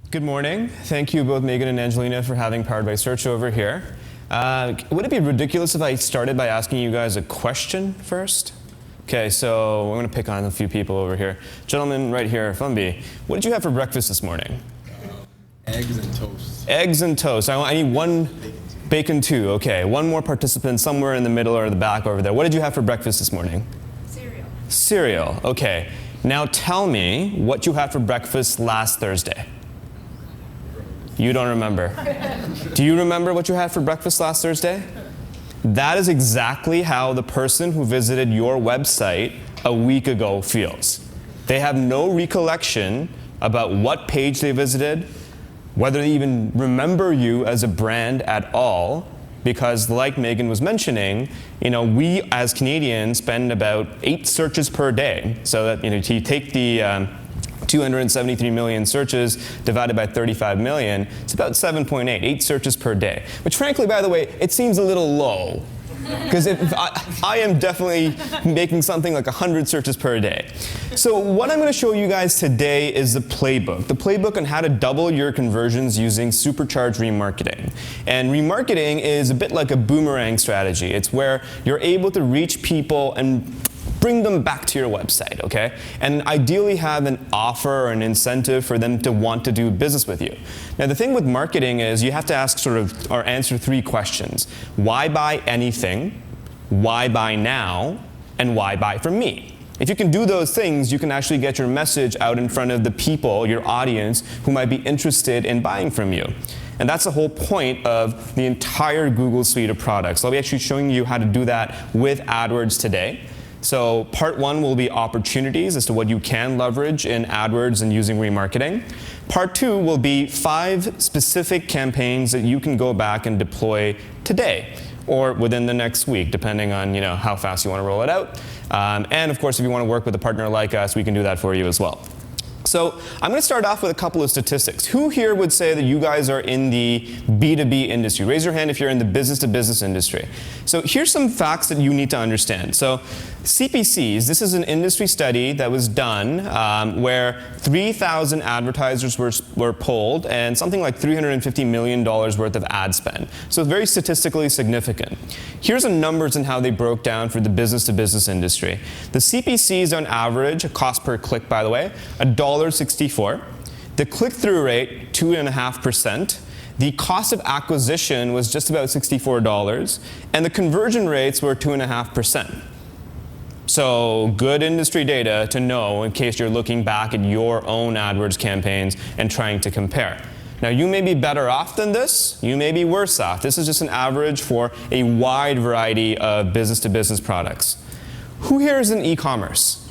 Good morning. Thank you both Megan and Angelina for having Powered by Search over here. Would it be ridiculous if I started by asking you guys a question first? Okay, so I'm going to pick on a few people over here. Gentleman right here, Fumbi, what did you have for breakfast this morning? Eggs and toast. Eggs and toast. I need one bacon too. Okay, one more participant somewhere in the middle or the back over there. What did you have for breakfast this morning? Cereal. Cereal. Okay. Now tell me what you had for breakfast last Thursday. You don't remember. Do you remember what you had for breakfast last Thursday? That is exactly how the person who visited your website a week ago feels. They have no recollection about what page they visited, whether they even remember you as a brand at all, because like Megan was mentioning, we as Canadians spend about 8 searches per day. So that, you take the 273 million searches divided by 35 million, it's about 7.8, 8 searches per day. Which frankly, by the way, it seems a little low. Because I am definitely making something like 100 searches per day. So what I'm going to show you guys today is the playbook on how to double your conversions using Supercharged Remarketing. And remarketing is a bit like a boomerang strategy. It's where you're able to reach people and bring them back to your website, okay? And ideally have an offer or an incentive for them to want to do business with you. Now the thing with marketing is you have to ask or answer 3 questions. Why buy anything? Why buy now? And why buy from me? If you can do those things, you can actually get your message out in front of the people, your audience, who might be interested in buying from you. And that's the whole point of the entire Google suite of products. I'll be actually showing you how to do that with Adwords today. So part 1 will be opportunities as to what you can leverage in Adwords and using remarketing. Part 2 will be 5 specific campaigns that you can go back and deploy today or within the next week, depending on how fast you want to roll it out. And of course, if you want to work with a partner like us, we can do that for you as well. So I'm going to start off with a couple of statistics. Who here would say that you guys are in the B2B industry? Raise your hand if you're in the business-to-business industry. So here's some facts that you need to understand. So CPCs, this is an industry study that was done where 3,000 advertisers were polled and something like $350 million worth of ad spend. So very statistically significant. Here's the numbers and how they broke down for the business-to-business industry. The CPCs on average, cost per click by the way, $1.64. The click-through rate, 2.5%. The cost of acquisition was just about $64, and the conversion rates were 2.5%. So good industry data to know in case you're looking back at your own AdWords campaigns and trying to compare. Now you may be better off than this, you may be worse off. This is just an average for a wide variety of business-to-business products. Who here is in e-commerce?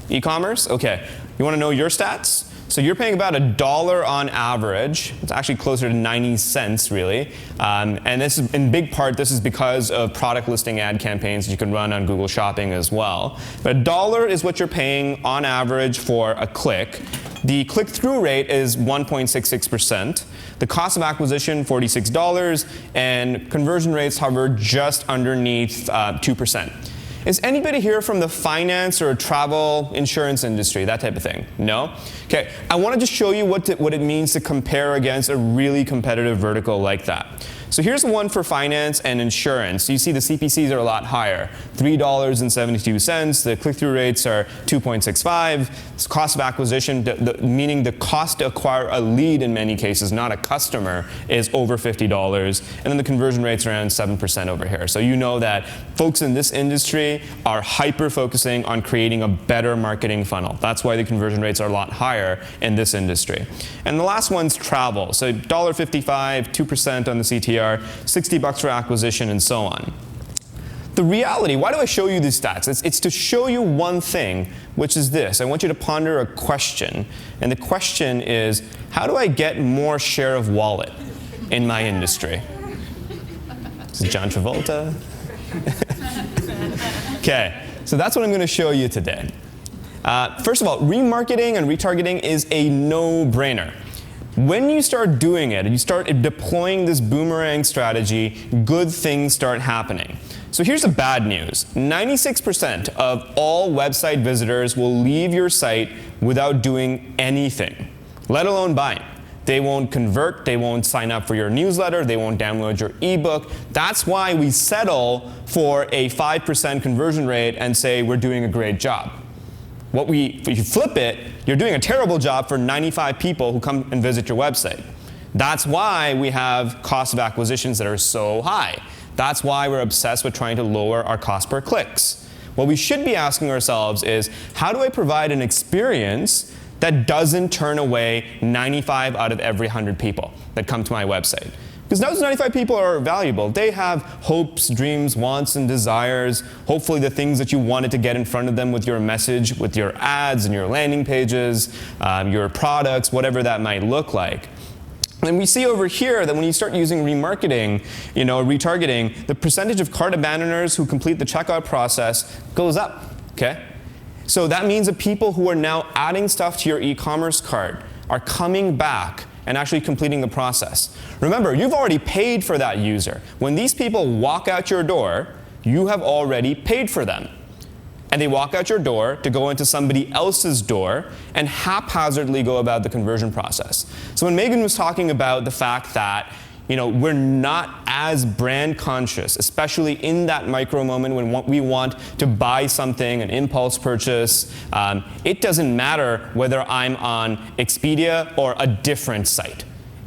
E-commerce? Okay. You want to know your stats? So you're paying about $1 on average. It's actually closer to 90 cents, really. And this is, in big part, this is because of product listing ad campaigns that you can run on Google Shopping as well. But $1 is what you're paying on average for a click. The click-through rate is 1.66%. The cost of acquisition, $46. And conversion rates hover just underneath 2%. Is anybody here from the finance or travel insurance industry, that type of thing? No? Okay, I want to just show you what it means to compare against a really competitive vertical like that. So here's the one for finance and insurance. You see the CPCs are a lot higher, $3.72. The click-through rates are 2.65. Cost of acquisition, meaning the cost to acquire a lead in many cases, not a customer, is over $50. And then the conversion rate's around 7% over here. So you know that folks in this industry are hyper-focusing on creating a better marketing funnel. That's why the conversion rates are a lot higher in this industry. And the last one's travel. So $1.55, 2% on the CTR. $60 for acquisition, and so on. The reality, why do I show you these stats? It's to show you one thing, which is this. I want you to ponder a question. And the question is, how do I get more share of wallet in my industry? This is John Travolta. Okay, so that's what I'm going to show you today. First of all, remarketing and retargeting is a no-brainer. When you start doing it and you start deploying this boomerang strategy, good things start happening. So here's the bad news. 96% of all website visitors will leave your site without doing anything. let alone buying. They won't convert, they won't sign up for your newsletter, they won't download your ebook. That's why we settle for a 5% conversion rate and say we're doing a great job. If you flip it, you're doing a terrible job for 95 people who come and visit your website. That's why we have cost of acquisitions that are so high. That's why we're obsessed with trying to lower our cost per clicks. What we should be asking ourselves is, how do I provide an experience that doesn't turn away 95 out of every 100 people that come to my website? Because those 95 people are valuable. They have hopes, dreams, wants, and desires. Hopefully the things that you wanted to get in front of them with your message, with your ads and your landing pages, your products, whatever that might look like. And we see over here that when you start using remarketing, retargeting, the percentage of cart abandoners who complete the checkout process goes up, okay? So that means that people who are now adding stuff to your e-commerce cart are coming back and actually completing the process. Remember, you've already paid for that user. When these people walk out your door, you have already paid for them. And they walk out your door to go into somebody else's door and haphazardly go about the conversion process. So when Megan was talking about the fact that we're not as brand conscious, especially in that micro moment when we want to buy something, an impulse purchase, it doesn't matter whether I'm on Expedia or a different site.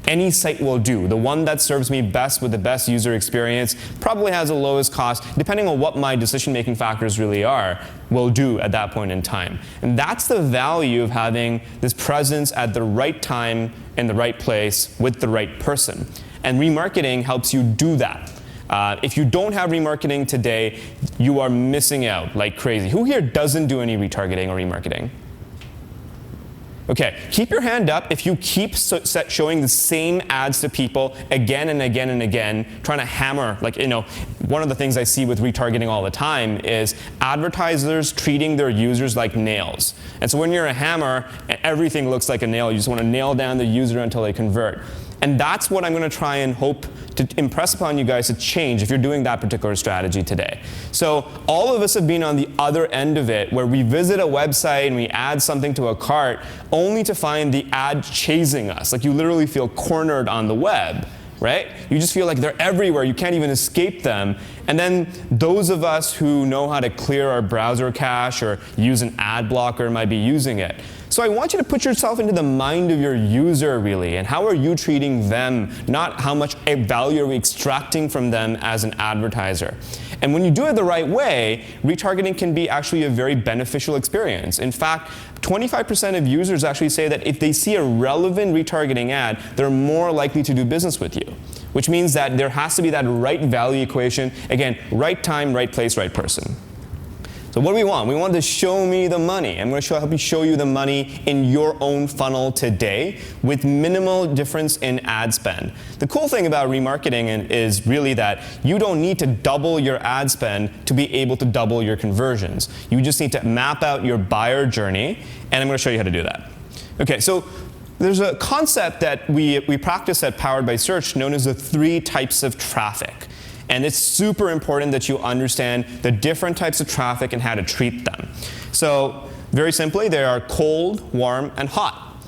Any site will do. The one that serves me best with the best user experience probably has the lowest cost, depending on what my decision-making factors really are, will do at that point in time. And that's the value of having this presence at the right time, in the right place, with the right person. And remarketing helps you do that. If you don't have remarketing today, you are missing out like crazy. Who here doesn't do any retargeting or remarketing? Okay, keep your hand up if you keep showing the same ads to people again and again and again, trying to hammer, one of the things I see with retargeting all the time is advertisers treating their users like nails. And so when you're a hammer, everything looks like a nail. You just want to nail down the user until they convert. And that's what I'm going to try and hope to impress upon you guys to change if you're doing that particular strategy today. So all of us have been on the other end of it, where we visit a website and we add something to a cart only to find the ad chasing us. Like, you literally feel cornered on the web, right? You just feel like they're everywhere. You can't even escape them. And then those of us who know how to clear our browser cache or use an ad blocker might be using it. So I want you to put yourself into the mind of your user, really, and how are you treating them, not how much value are we extracting from them as an advertiser. And when you do it the right way, retargeting can be actually a very beneficial experience. In fact, 25% of users actually say that if they see a relevant retargeting ad, they're more likely to do business with you, which means that there has to be that right value equation. Again, right time, right place, right person. So what do we want? We want to show me the money. I'm going to help you show you the money in your own funnel today with minimal difference in ad spend. The cool thing about remarketing is really that you don't need to double your ad spend to be able to double your conversions. You just need to map out your buyer journey, and I'm going to show you how to do that. Okay, so there's a concept that we practice at Powered by Search known as the 3 types of traffic. And it's super important that you understand the different types of traffic and how to treat them. So very simply, they are cold, warm, and hot.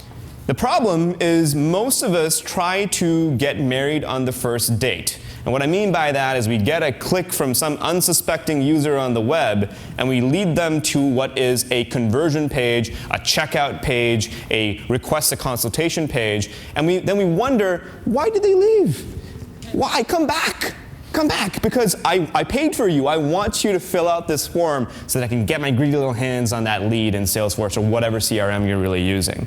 The problem is most of us try to get married on the first date. And what I mean by that is we get a click from some unsuspecting user on the web, and we lead them to what is a conversion page, a checkout page, a request a consultation page, and then we wonder, why did they leave? Why? Come back. Come back, because I paid for you. I want you to fill out this form so that I can get my greedy little hands on that lead in Salesforce or whatever CRM you're really using.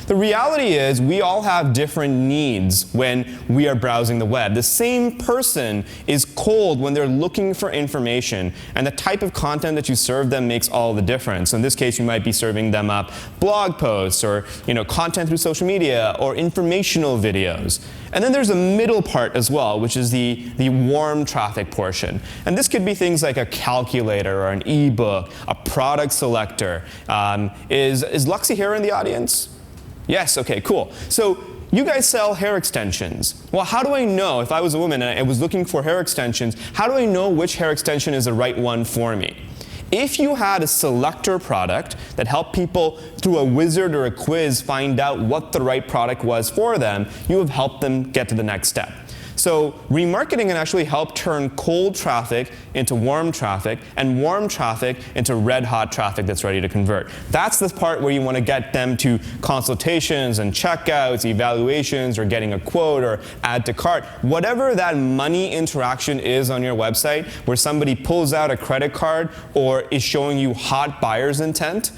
The reality is we all have different needs when we are browsing the web. The same person is cold when they're looking for information, and the type of content that you serve them makes all the difference. So in this case, you might be serving them up blog posts or content through social media or informational videos. And then there's a middle part as well, which is the warm traffic portion. And this could be things like a calculator or an ebook, a product selector. Is Luxie here in the audience? Yes, okay, cool. So you guys sell hair extensions. Well, how do I know, if I was a woman and I was looking for hair extensions, how do I know which hair extension is the right one for me? if you had a selector product that helped people through a wizard or a quiz find out what the right product was for them, you have helped them get to the next step. So remarketing can actually help turn cold traffic into warm traffic and warm traffic into red hot traffic that's ready to convert. That's the part where you want to get them to consultations and checkouts, evaluations, or getting a quote or add to cart. Whatever that money interaction is on your website where somebody pulls out a credit card or is showing you hot buyer's intent,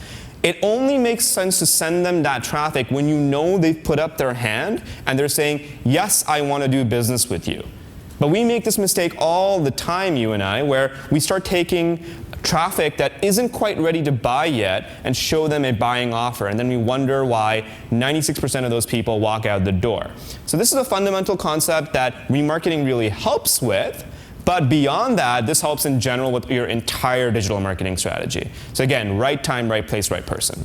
it only makes sense to send them that traffic when you know they've put up their hand and they're saying, yes, I want to do business with you. But we make this mistake all the time, you and I, where we start taking traffic that isn't quite ready to buy yet and show them a buying offer. And then we wonder why 96% of those people walk out the door. So this is a fundamental concept that remarketing really helps with. But beyond that, this helps in general with your entire digital marketing strategy. So again, right time, right place, right person.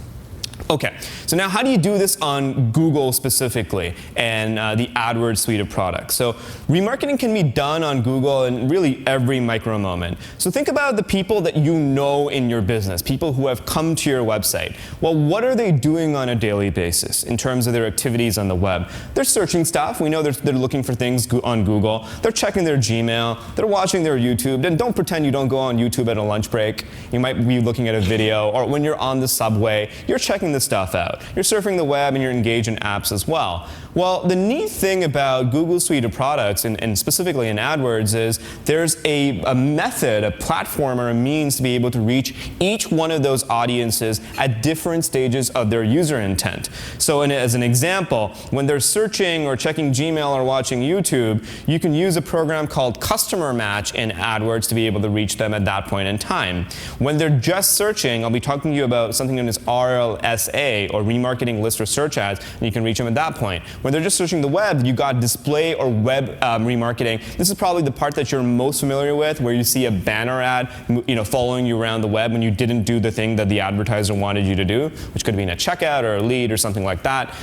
Okay, so now how do you do this on Google specifically and the Adwords suite of products? So remarketing can be done on Google in really every micro moment. So think about the people that you know in your business, people who have come to your website. Well, what are they doing on a daily basis in terms of their activities on the web? They're searching stuff. We know they're looking for things on Google. They're checking their Gmail. They're watching their YouTube. And don't pretend you don't go on YouTube at a lunch break. You might be looking at a video, or when you're on the subway, you're checking the stuff out. You're surfing the web and you're engaged in apps as well. Well, the neat thing about Google's suite of products, and specifically in AdWords, is there's a method, a platform, or a means to be able to reach each one of those audiences at different stages of their user intent. So as an example, when they're searching or checking Gmail or watching YouTube, you can use a program called Customer Match in AdWords to be able to reach them at that point in time. When they're just searching, I'll be talking to you about something known as RLSA, or remarketing list or search ads, and you can reach them at that point. When they're just searching the web, you got display or web remarketing. This is probably the part that you're most familiar with, where you see a banner ad, following you around the web when you didn't do the thing that the advertiser wanted you to do, which could have been a checkout or a lead or something like that.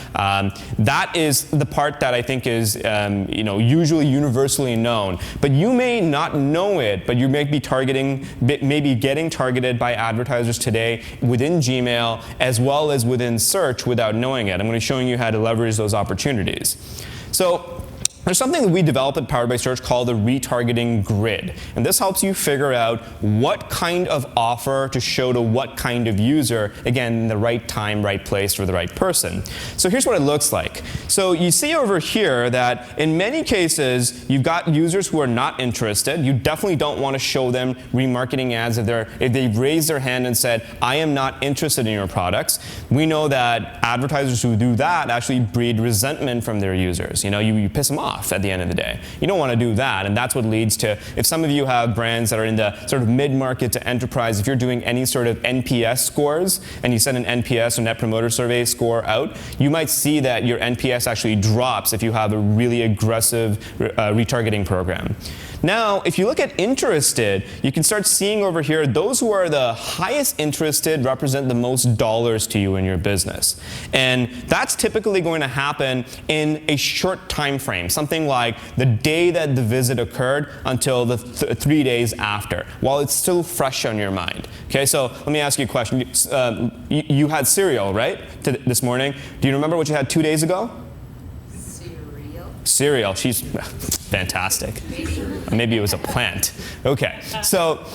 That is the part that I think is usually universally known. But you may not know it, but you may be getting targeted by advertisers today within Gmail as well as within search without knowing it. I'm going to be showing you how to leverage those opportunities. So there's something that we developed at Powered by Search called the retargeting grid. And this helps you figure out what kind of offer to show to what kind of user, again, in the right time, right place, for the right person. So here's what it looks like. So you see over here that in many cases, you've got users who are not interested. You definitely don't want to show them remarketing ads if they've raised their hand and said, I am not interested in your products. We know that advertisers who do that actually breed resentment from their users. You piss them off at the end of the day. You don't want to do that, and that's what leads to, if some of you have brands that are in the sort of mid-market to enterprise, if you're doing any sort of NPS scores and you send an NPS or Net Promoter Survey score out, you might see that your NPS actually drops if you have a really aggressive retargeting program. Now, if you look at interested, you can start seeing over here, those who are the highest interested represent the most dollars to you in your business. And that's typically going to happen in a short time frame, something like the day that the visit occurred until the 3 days after, while it's still fresh on your mind. Okay, so let me ask you a question. You had cereal, right, this morning. Do you remember what you had 2 days ago? Cereal. She's fantastic. Maybe it was a plant. Okay, so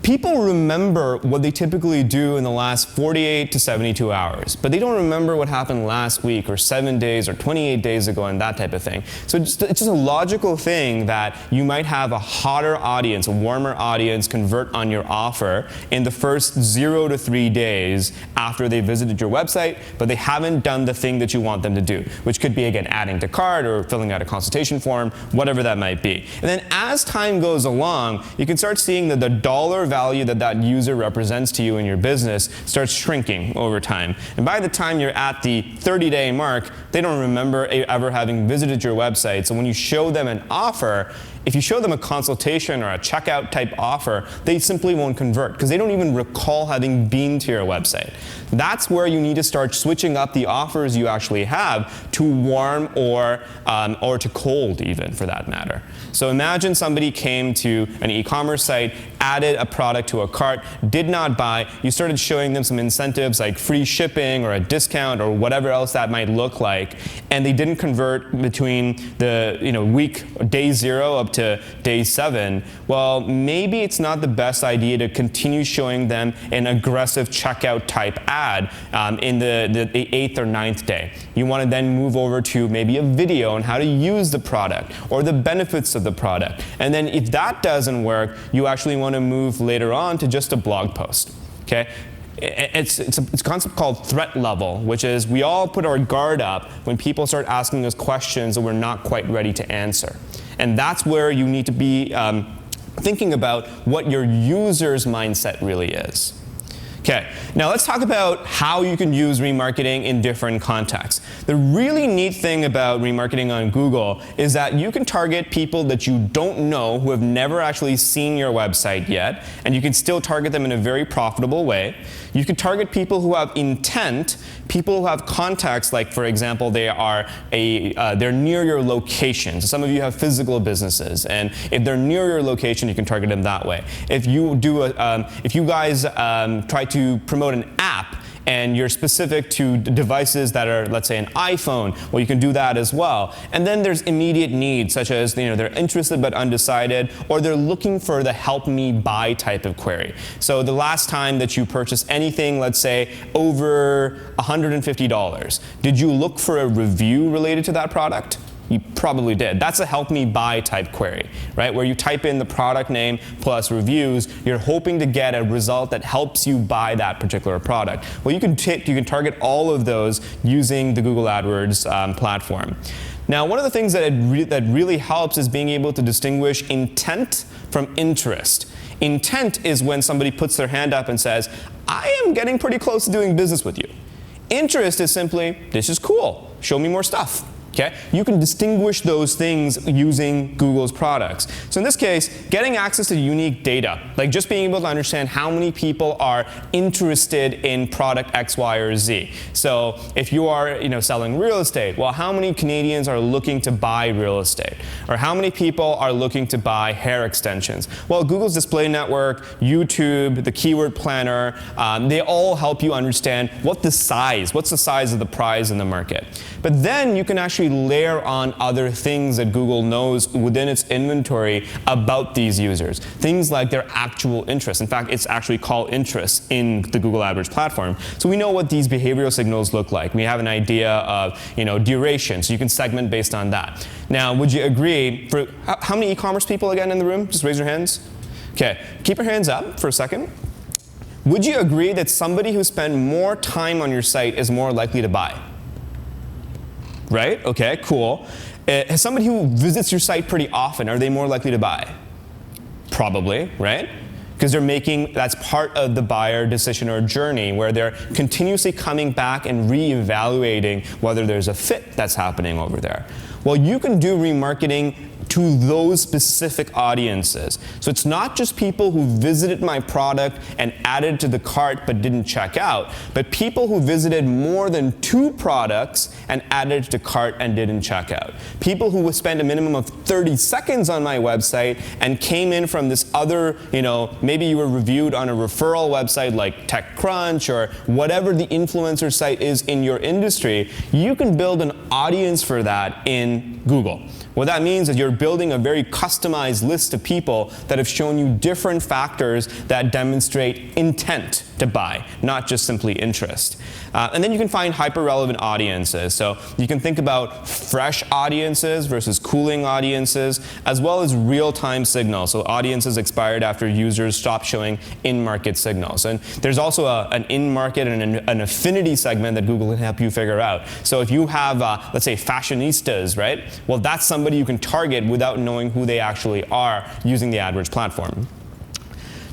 people remember what they typically do in the last 48 to 72 hours, but they don't remember what happened last week or 7 days or 28 days ago and that type of thing. So it's just a logical thing that you might have a hotter audience, a warmer audience convert on your offer in the first 0 to 3 days after they visited your website, but they haven't done the thing that you want them to do, which could be, again, adding to cart or filling out a consultation form, whatever that might be. And then as time goes along, you can start seeing that the dollar value that user represents to you in your business starts shrinking over time. And by the time you're at the 30-day mark, they don't remember ever having visited your website. So when you show them an offer, if you show them a consultation or a checkout type offer, they simply won't convert because they don't even recall having been to your website. That's where you need to start switching up the offers you actually have to warm or to cold even, for that matter. So imagine somebody came to an e-commerce site, added a product to a cart, did not buy. You started showing them some incentives like free shipping or a discount or whatever else that might look like, and they didn't convert between the day 0 up to day 7. Well, maybe it's not the best idea to continue showing them an aggressive checkout type ad in the 8th or 9th day. You want to then move over to maybe a video on how to use the product or the benefits of the product. And then if that doesn't work, you actually want to move later on to just a blog post. Okay? It's a concept called threat level, which is we all put our guard up when people start asking us questions that we're not quite ready to answer. And that's where you need to be thinking about what your user's mindset really is. Okay, now let's talk about how you can use remarketing in different contexts. The really neat thing about remarketing on Google is that you can target people that you don't know who have never actually seen your website yet, and you can still target them in a very profitable way. You can target people who have intent, people who have context, like for example, they're near your location. So some of you have physical businesses, and if they're near your location, you can target them that way. If you guys try to promote an app and you're specific to devices that are, let's say, an iPhone, well, you can do that as well. And then there's immediate needs, such as they're interested but undecided, or they're looking for the help me buy type of query. So the last time that you purchased anything, let's say, over $150, did you look for a review related to that product? You probably did. That's a help me buy type query, right? Where you type in the product name plus reviews, you're hoping to get a result that helps you buy that particular product. Well, you can target all of those using the Google AdWords platform. Now, one of the things that really helps is being able to distinguish intent from interest. Intent is when somebody puts their hand up and says, I am getting pretty close to doing business with you. Interest is simply, this is cool, show me more stuff. Okay? You can distinguish those things using Google's products. So in this case, getting access to unique data, like just being able to understand how many people are interested in product X, Y, or Z. So if you are selling real estate, well, how many Canadians are looking to buy real estate? Or how many people are looking to buy hair extensions? Well, Google's display network, YouTube, the keyword planner, they all help you understand what's the size of the prize in the market. But then you can actually layer on other things that Google knows within its inventory about these users. Things like their actual interests. In fact, it's actually called interests in the Google AdWords platform. So we know what these behavioral signals look like. We have an idea of duration, so you can segment based on that. Now, would you agree, for how many e-commerce people again in the room? Just raise your hands. Okay, keep your hands up for a second. Would you agree that somebody who spent more time on your site is more likely to buy? Right? Okay, cool. As somebody who visits your site pretty often, are they more likely to buy? Probably, right? Because that's part of the buyer decision or journey where they're continuously coming back and reevaluating whether there's a fit that's happening over there. Well, you can do remarketing to those specific audiences. So it's not just people who visited my product and added to the cart but didn't check out, but people who visited more than 2 products and added to cart and didn't check out. People who spent a minimum of 30 seconds on my website and came in from this other, maybe you were reviewed on a referral website like TechCrunch or whatever the influencer site is in your industry. You can build an audience for that in Google. What that means is you're building a very customized list of people that have shown you different factors that demonstrate intent to buy, not just simply interest. And then you can find hyper-relevant audiences. So you can think about fresh audiences versus cooling audiences, as well as real-time signals. So audiences expired after users stopped showing in-market signals. And there's also an in-market and an affinity segment that Google can help you figure out. So if you have, let's say, fashionistas, right? Well, that's somebody you can target without knowing who they actually are using the AdWords platform.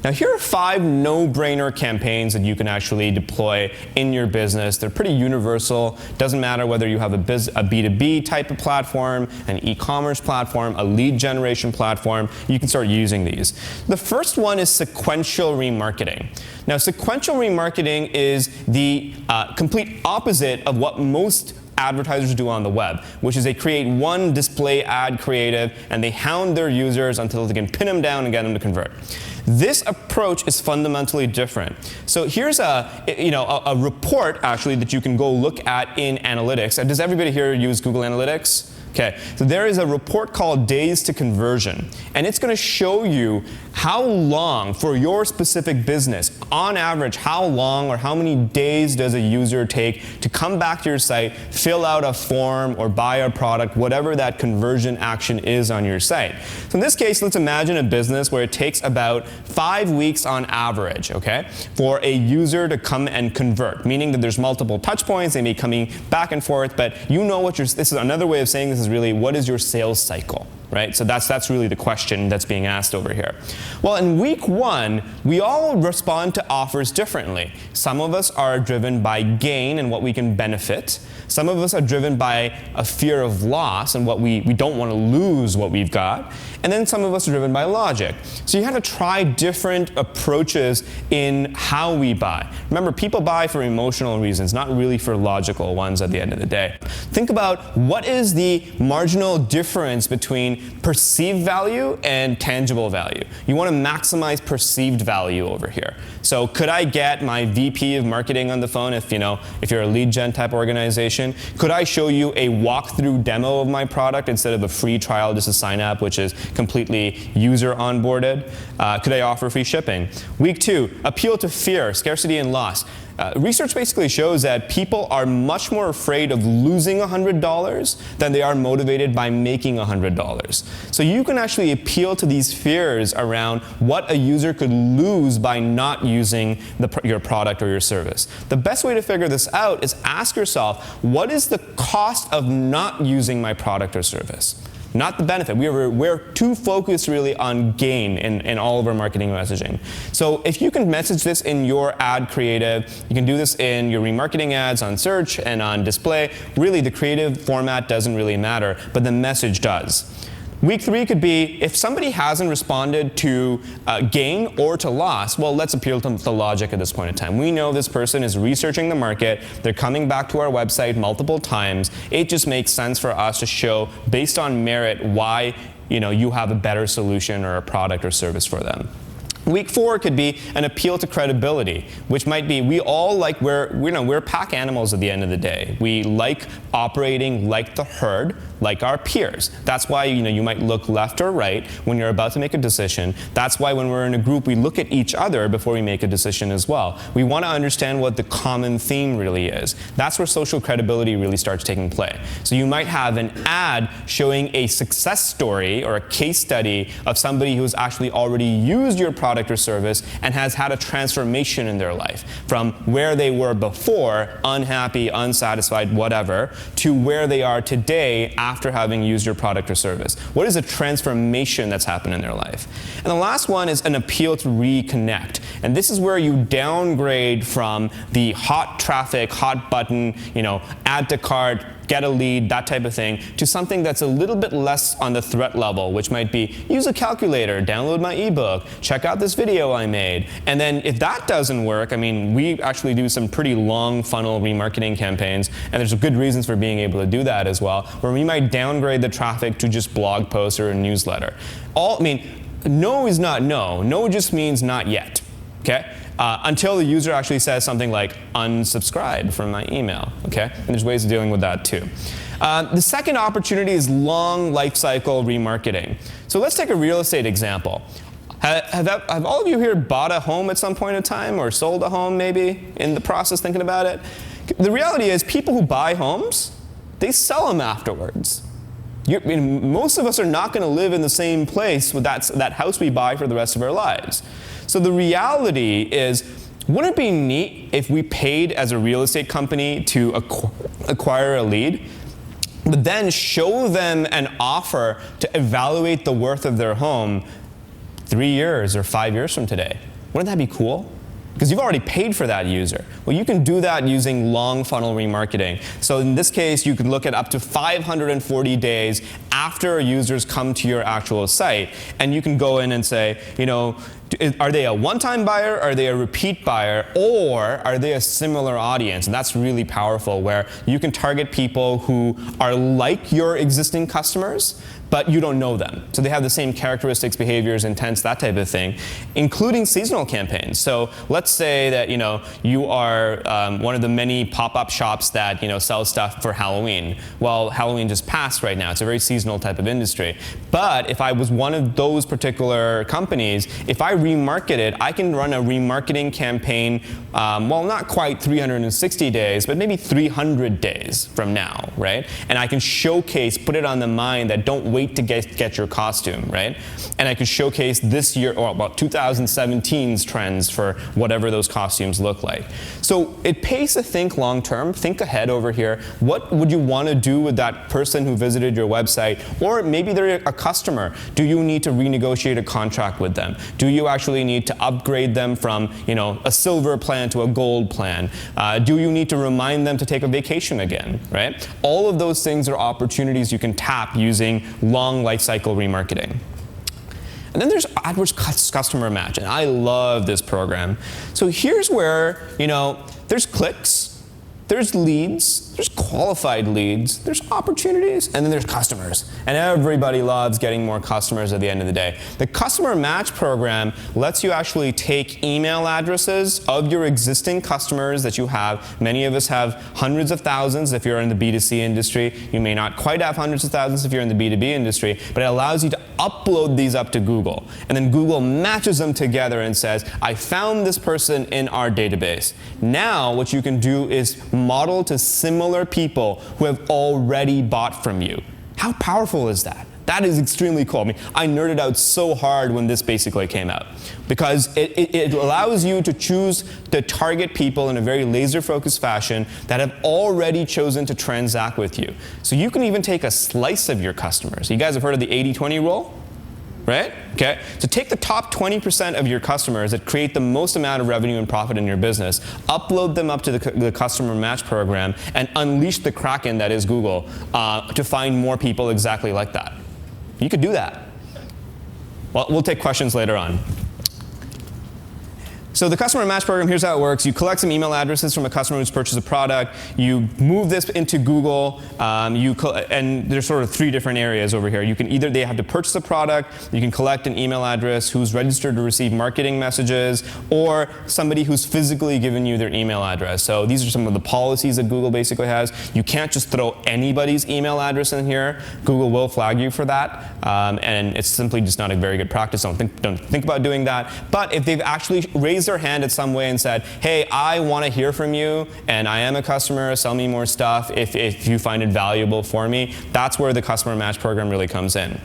Now here are 5 no-brainer campaigns that you can actually deploy in your business. They're pretty universal. Doesn't matter whether you have a B2B type of platform, an e-commerce platform, a lead generation platform, you can start using these. The first one is sequential remarketing. Now sequential remarketing is the complete opposite of what most advertisers do on the web, which is they create one display ad creative and they hound their users until they can pin them down and get them to convert. This approach is fundamentally different. So here's a report actually that you can go look at in analytics. Does everybody here use Google Analytics? Okay, so there is a report called Days to Conversion, and it's going to show you how long for your specific business, on average, how long or how many days does a user take to come back to your site, fill out a form or buy a product, whatever that conversion action is on your site. So in this case, let's imagine a business where it takes about 5 weeks on average, okay, for a user to come and convert, meaning that there's multiple touch points, they may be coming back and forth, but you know what this is another way of saying this is really, what is your sales cycle, right? So that's really the question that's being asked over here. Well, in week 1, we all respond to offers differently. Some of us are driven by gain and what we can benefit. Some of us are driven by a fear of loss and what we don't want to lose what we've got. And then some of us are driven by logic. So you have to try different approaches in how we buy. Remember, people buy for emotional reasons, not really for logical ones at the end of the day. Think about what is the marginal difference between perceived value and tangible value. You want to maximize perceived value over here. So could I get my VP of marketing on the phone if you're a lead gen type organization? Could I show you a walkthrough demo of my product instead of a free trial just to sign up, which is completely user onboarded? Could I offer free shipping? Week 2, appeal to fear, scarcity, and loss. Research basically shows that people are much more afraid of losing $100 than they are motivated by making $100. So you can actually appeal to these fears around what a user could lose by not using your product or your service. The best way to figure this out is ask yourself, what is the cost of not using my product or service? Not the benefit. We're too focused really on gain in all of our marketing messaging. So if you can message this in your ad creative, you can do this in your remarketing ads on search and on display. Really, the creative format doesn't really matter, but the message does. Week 3 could be, if somebody hasn't responded to gain or to loss, well, let's appeal to the logic at this point in time. We know this person is researching the market. They're coming back to our website multiple times. It just makes sense for us to show, based on merit, why you have a better solution or a product or service for them. Week 4 could be an appeal to credibility, which might be we're pack animals at the end of the day. We like operating like the herd, like our peers. That's why you might look left or right when you're about to make a decision. That's why when we're in a group, we look at each other before we make a decision as well. We want to understand what the common theme really is. That's where social credibility really starts taking play. So you might have an ad showing a success story or a case study of somebody who's actually already used your product or service and has had a transformation in their life from where they were before, unhappy, unsatisfied, whatever, to where they are today after having used your product or service. What is a transformation that's happened in their life? And the last one is an appeal to reconnect. And this is where you downgrade from the hot traffic, hot button, add to cart, get a lead, that type of thing, to something that's a little bit less on the threat level, which might be use a calculator, download my ebook, check out this video I made. And then if that doesn't work, we actually do some pretty long funnel remarketing campaigns, and there's good reasons for being able to do that as well, where we might downgrade the traffic to just blog posts or a newsletter. No is not no. No just means not yet, okay? Until the user actually says something like unsubscribe from my email, okay? And there's ways of dealing with that too. The second opportunity is long lifecycle remarketing. So let's take a real estate example. Have all of you here bought a home at some point in time or sold a home maybe in the process thinking about it? The reality is people who buy homes, they sell them afterwards. Most of us are not going to live in the same place with that house we buy for the rest of our lives. So the reality is, wouldn't it be neat if we paid as a real estate company to acquire a lead, but then show them an offer to evaluate the worth of their home 3 years or 5 years from today? Wouldn't that be cool? Because you've already paid for that user. Well, you can do that using long funnel remarketing. So in this case, you can look at up to 540 days after users come to your actual site, and you can go in and say, are they a one-time buyer, are they a repeat buyer, or are they a similar audience? And that's really powerful, where you can target people who are like your existing customers, but you don't know them. So they have the same characteristics, behaviors, intents, that type of thing, including seasonal campaigns. So let's say that you are one of the many pop-up shops that sell stuff for Halloween. Well, Halloween just passed right now. It's a very seasonal type of industry. But if I was one of those particular companies, if I remarket it, I can run a remarketing campaign, well, not quite 360 days, but maybe 300 days from now, right? And I can showcase, put it on the mind that don't wait to get your costume, right? And I could showcase this year, or about 2017's trends for whatever those costumes look like. So it pays to think long term, think ahead over here. What would you want to do with that person who visited your website? Or maybe they're a customer. Do you need to renegotiate a contract with them? Do you actually need to upgrade them from a silver plan to a gold plan? Do you need to remind them to take a vacation again, right? All of those things are opportunities you can tap using long lifecycle remarketing. And then there's Adwords Customer Match, and I love this program. So here's where, there's clicks, there's leads, there's qualified leads, there's opportunities, and then there's customers. And everybody loves getting more customers at the end of the day. The Customer Match program lets you actually take email addresses of your existing customers that you have. Many of us have hundreds of thousands if you're in the B2C industry. You may not quite have hundreds of thousands if you're in the B2B industry, but it allows you to upload these up to Google. And then Google matches them together and says, I found this person in our database. Now what you can do is model to similar people who have already bought from you. How powerful is that? That is extremely cool. I mean, I nerded out so hard when this basically came out, because it allows you to choose to target people in a very laser-focused fashion that have already chosen to transact with you. So you can even take a slice of your customers. You guys have heard of the 80-20 rule? Right? Okay. So take the top 20% of your customers that create the most amount of revenue and profit in your business, upload them up to the Customer Match program, and unleash the Kraken that is Google to find more people exactly like that. You could do that. Well, we'll take questions later on. So the Customer Match program, here's how it works. You collect some email addresses from a customer who's purchased a product. You move this into Google, and there's sort of three different areas over here. You can either, they have to purchase a product, you can collect an email address who's registered to receive marketing messages, or somebody who's physically given you their email address. So these are some of the policies that Google basically has. You can't just throw anybody's email address in here. Google will flag you for that, and it's simply just not a very good practice. Don't think about doing that. But if they've actually raised their hand in some way and said, hey, I want to hear from you, and I am a customer, sell me more stuff if you find it valuable for me, that's where the Customer Match program really comes in.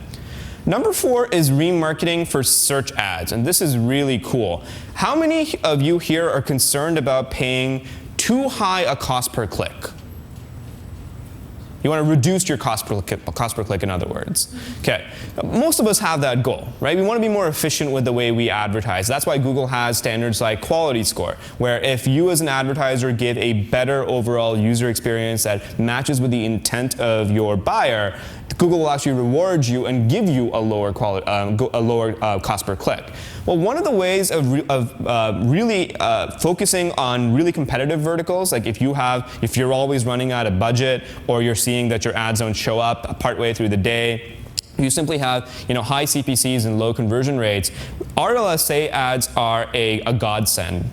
Number 4 is remarketing for search ads, and this is really cool. How many of you here are concerned about paying too high a cost per click? You want to reduce your cost per click, in other words. Okay, most of us have that goal, right? We want to be more efficient with the way we advertise. That's why Google has standards like quality score, where if you as an advertiser give a better overall user experience that matches with the intent of your buyer, Google will actually reward you and give you a lower cost per click. Well, one of the ways of really focusing on really competitive verticals, like if you're always running out of budget, or you're seeing that your ads don't show up partway through the day, you simply have high CPCs and low conversion rates, RLSA ads are a godsend.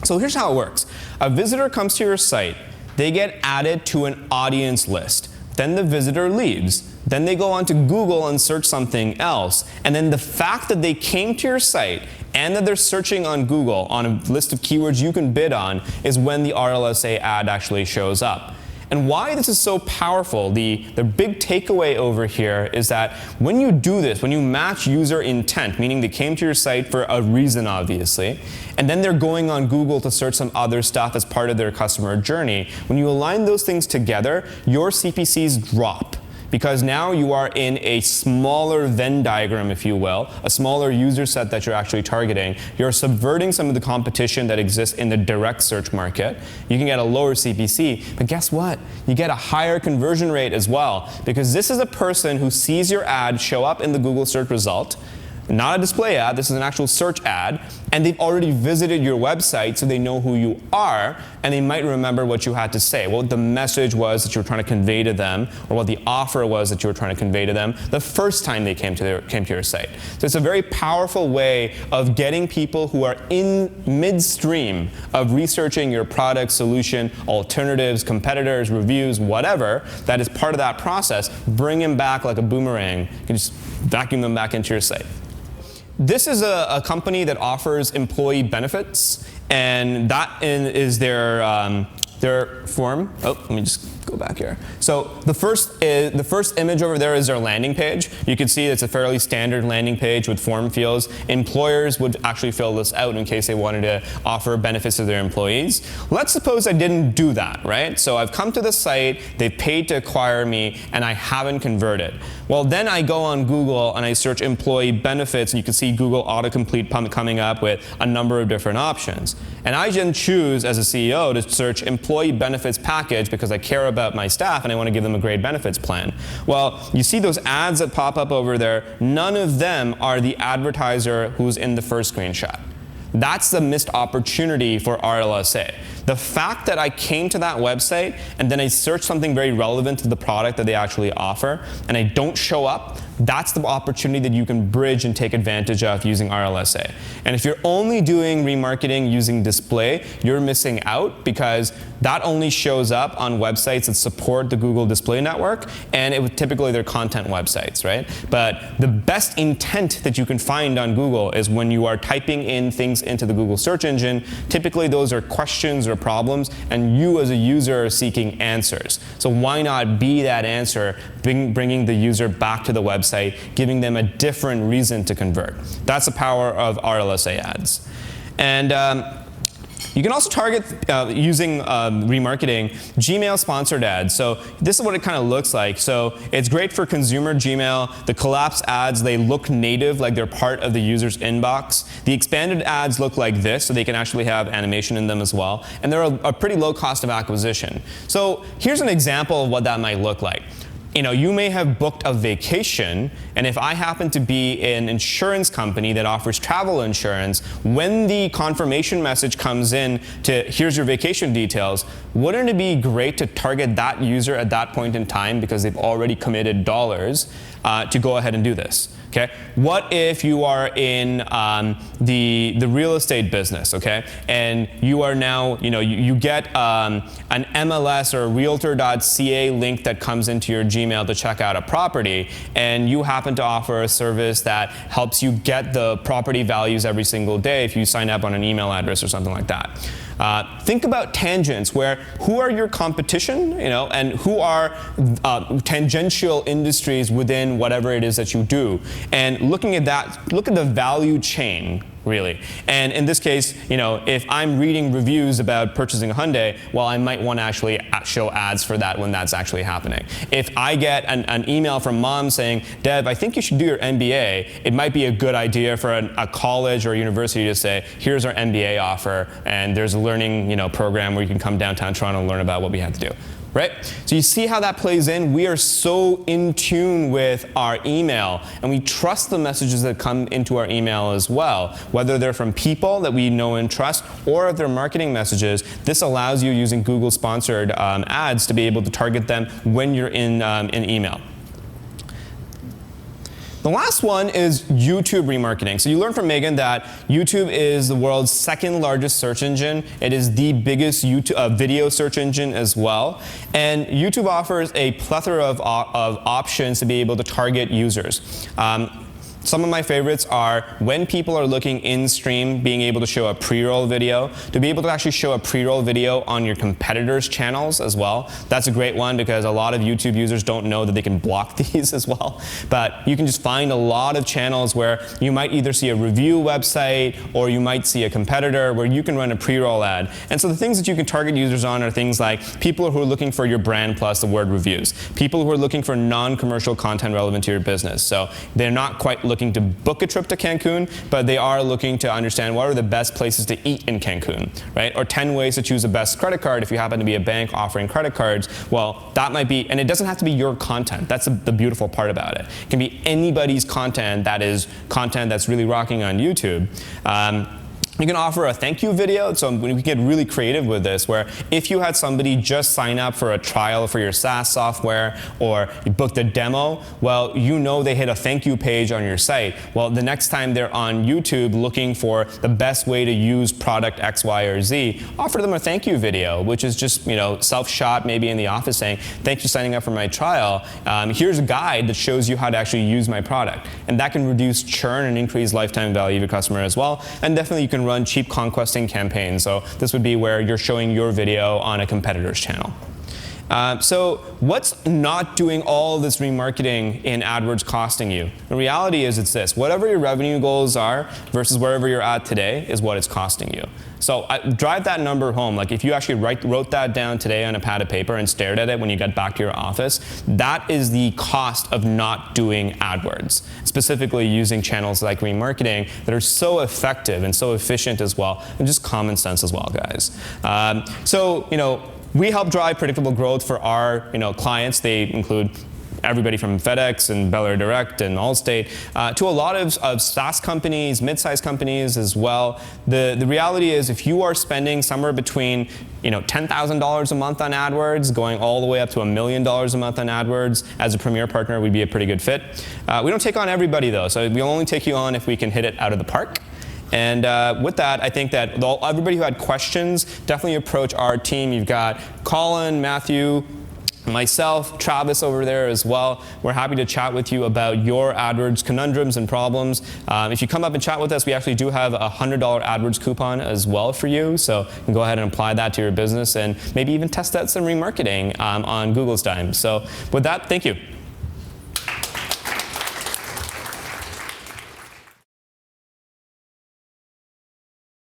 So here's how it works. A visitor comes to your site, they get added to an audience list, then the visitor leaves. Then they go onto Google and search something else. And then the fact that they came to your site and that they're searching on Google on a list of keywords you can bid on is when the RLSA ad actually shows up. And why this is so powerful, the big takeaway over here is that when you do this, when you match user intent, meaning they came to your site for a reason, obviously, and then they're going on Google to search some other stuff as part of their customer journey, when you align those things together, your CPCs drop. because now you are in a smaller Venn diagram, if you will, a smaller user set that you're actually targeting. You're subverting some of the competition that exists in the direct search market. You can get a lower CPC, but guess what? You get a higher conversion rate as well, because this is a person who sees your ad show up in the Google search result. Not a display ad, this is an actual search ad, and they've already visited your website, so they know who you are, and they might remember what you had to say, what the message was that you were trying to convey to them, or what the offer was that you were trying to convey to them the first time they came to your site. So it's a very powerful way of getting people who are in midstream of researching your product, solution, alternatives, competitors, reviews, whatever, that is part of that process, bring them back like a boomerang. You can just vacuum them back into your site. This is a company that offers employee benefits, and that is their form. Oh, let me just go back here. So the first image over there is their landing page. You can see it's a fairly standard landing page with form fields. Employers would actually fill this out in case they wanted to offer benefits to their employees. Let's suppose I didn't do that, right? So I've come to the site, they've paid to acquire me, and I haven't converted. Well, then I go on Google and I search employee benefits, and you can see Google autocomplete coming up with a number of different options. And I then choose, as a CEO, to search employee benefits package because I care about my staff and I want to give them a great benefits plan. Well, you see those ads that pop up over there, none of them are the advertiser who's in the first screenshot. That's the missed opportunity for RLSA. The fact that I came to that website and then I searched something very relevant to the product that they actually offer and I don't show up, that's the opportunity that you can bridge and take advantage of using RLSA. And if you're only doing remarketing using display, you're missing out because that only shows up on websites that support the Google Display Network, and typically they're content websites, right? But the best intent that you can find on Google is when you are typing in things into the Google search engine. Typically those are questions or problems, and you as a user are seeking answers. So why not be that answer, bringing the user back to the website, giving them a different reason to convert. That's the power of RLSA ads. And you can also target, using remarketing, Gmail sponsored ads. So this is what it kind of looks like. So it's great for consumer Gmail. The collapsed ads, they look native, like they're part of the user's inbox. The expanded ads look like this, so they can actually have animation in them as well. And they're a pretty low cost of acquisition. So here's an example of what that might look like. You may have booked a vacation, and if I happen to be an insurance company that offers travel insurance, when the confirmation message comes in to here's your vacation details, wouldn't it be great to target that user at that point in time because they've already committed dollars to go ahead and do this? Okay. What if you are in the real estate business, okay, and you are now, you get an MLS or a realtor.ca link that comes into your Gmail to check out a property, and you happen to offer a service that helps you get the property values every single day if you sign up on an email address or something like that. Think about tangents, where who are your competition, and who are tangential industries within whatever it is that you do. And looking at that, look at the value chain, really. And in this case, if I'm reading reviews about purchasing a Hyundai, well, I might want to actually show ads for that when that's actually happening. If I get an email from mom saying, Dev, I think you should do your MBA, it might be a good idea for a college or a university to say, here's our MBA offer, and there's a learning program where you can come downtown Toronto and learn about what we have to do. Right? So you see how that plays in? We are so in tune with our email, and we trust the messages that come into our email as well. Whether they're from people that we know and trust, or if they're marketing messages, this allows you, using Google sponsored ads, to be able to target them when you're in email. The last one is YouTube remarketing. So you learned from Megan that YouTube is the world's second largest search engine. It is the biggest video search engine as well. And YouTube offers a plethora of options to be able to target users. Some of my favorites are when people are looking in-stream, being able to show a pre-roll video, to be able to actually show a pre-roll video on your competitors' channels as well. That's a great one because a lot of YouTube users don't know that they can block these as well. But you can just find a lot of channels where you might either see a review website or you might see a competitor where you can run a pre-roll ad. And so the things that you can target users on are things like people who are looking for your brand plus the word reviews, people who are looking for non-commercial content relevant to your business. So they're not quite looking to book a trip to Cancun, but they are looking to understand what are the best places to eat in Cancun, right? Or 10 ways to choose the best credit card if you happen to be a bank offering credit cards. Well, that might be, and it doesn't have to be your content. That's the beautiful part about it. It can be anybody's content that is content that's really rocking on YouTube. You can offer a thank you video, so we get really creative with this, where if you had somebody just sign up for a trial for your SaaS software or you booked a demo, well, you know they hit a thank you page on your site. Well, the next time they're on YouTube looking for the best way to use product X, Y, or Z, offer them a thank you video, which is just self-shot maybe in the office saying, thanks for signing up for my trial. Here's a guide that shows you how to actually use my product. And that can reduce churn and increase lifetime value of your customer as well. And definitely you can run cheap conquesting campaigns. So this would be where you're showing your video on a competitor's channel. So what's not doing all this remarketing in AdWords costing you? The reality is it's this. Whatever your revenue goals are versus wherever you're at today is what it's costing you. So drive that number home. Like if you actually wrote that down today on a pad of paper and stared at it when you get back to your office, that is the cost of not doing AdWords, specifically using channels like remarketing that are so effective and so efficient as well, and just common sense as well, guys. We help drive predictable growth for our clients. They include everybody from FedEx and Bel Air Direct and Allstate to a lot of SaaS companies, mid-sized companies as well. The reality is if you are spending somewhere between $10,000 a month on AdWords, going all the way up to $1 million a month on AdWords, as a premier partner, we'd be a pretty good fit. We don't take on everybody though, so we'll only take you on if we can hit it out of the park. And with that, I think that everybody who had questions, definitely approach our team. You've got Colin, Matthew, myself, Travis over there as well. We're happy to chat with you about your AdWords conundrums and problems. If you come up and chat with us, we actually do have a $100 AdWords coupon as well for you. So you can go ahead and apply that to your business and maybe even test out some remarketing on Google's dime. So with that, thank you.